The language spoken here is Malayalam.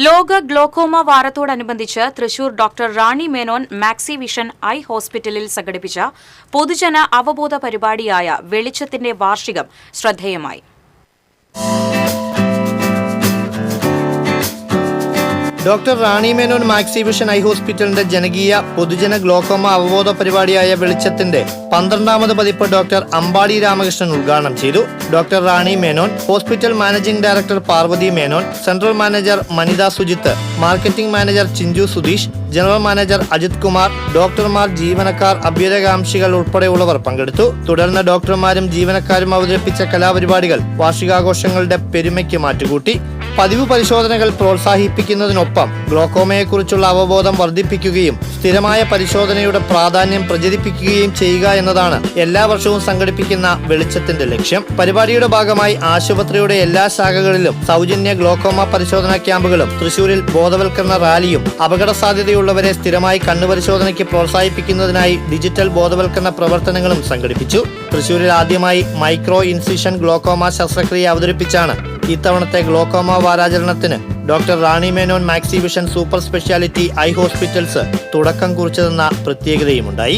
ലോക glaucoma വാരത്തോടനുബന്ധിച്ച് Thrissur doctor Rani Menon Maxi vision I ഹോസ്പിറ്റലിൽ സംഘടിപ്പിച്ച പൊതുജന അവബോധ പരിപാടിയായ വെളിച്ചത്തിന്റെ വാർഷികം ശ്രദ്ധേയമായി. Doctor Rani Menon Maxi vision I ഹോസ്പിറ്റലിന്റെ ജനകീയ പൊതുജന ഗ്ലോക്കോമ അവബോധ പരിപാടിയായ വെളിച്ചത്തിന്റെ 12ാമത് പതിപ്പ് ഡോക്ടർ അമ്പാടി രാമകൃഷ്ണൻ ഉദ്ഘാടനം ചെയ്തു. Doctor Rani Menon, hospital managing director Parvathi Menon, central manager Manitha Sujith, marketing manager Chinchu Sudheesh, general manager Ajith Kumar, ഡോക്ടർമാർ, ജീവനക്കാർ, അഭ്യുദയകാംക്ഷികൾ ഉൾപ്പെടെയുള്ളവർ പങ്കെടുത്തു. തുടർന്ന് ഡോക്ടർമാരും ജീവനക്കാരും അവതരിപ്പിച്ച കലാപരിപാടികൾ വാർഷികാഘോഷങ്ങളുടെ പെരുമയ്ക്ക് മാറ്റുകൂട്ടി. പതിവ് പരിശോധനകൾ പ്രോത്സാഹിപ്പിക്കുന്നതിനൊപ്പം ഗ്ലോക്കോമയെക്കുറിച്ചുള്ള അവബോധം വർദ്ധിപ്പിക്കുകയും സ്ഥിരമായ പരിശോധനയുടെ പ്രാധാന്യം പ്രചരിപ്പിക്കുകയും ചെയ്യുക എന്നതാണ് എല്ലാ വർഷവും സംഘടിപ്പിക്കുന്ന വെളിച്ചത്തിന്റെ ലക്ഷ്യം. പരിപാടിയുടെ ഭാഗമായി ആശുപത്രിയുടെ എല്ലാ ശാഖകളിലും സൗജന്യ ഗ്ലോക്കോമ പരിശോധനാ ക്യാമ്പുകളും തൃശൂരിൽ ബോധവൽക്കരണ റാലിയും അപകട സാധ്യതയുള്ളവരെ സ്ഥിരമായി കണ്ണുപരിശോധനയ്ക്ക് പ്രോത്സാഹിപ്പിക്കുന്നതിനായി ഡിജിറ്റൽ ബോധവൽക്കരണ പ്രവർത്തനങ്ങളും സംഘടിപ്പിച്ചു. തൃശൂരിൽ ആദ്യമായി മൈക്രോ ഇൻസിഷൻ ഗ്ലോക്കോമ ശസ്ത്രക്രിയ അവതരിപ്പിച്ചാണ് ഇത്തവണത്തെ ഗ്ലോക്കോമ വാരാചരണത്തിന് doctor Rani Menon Maxi vision super speciality eye hospitals തുടക്കം കുറിച്ചതെന്ന പ്രത്യേകതയുമുണ്ടായി.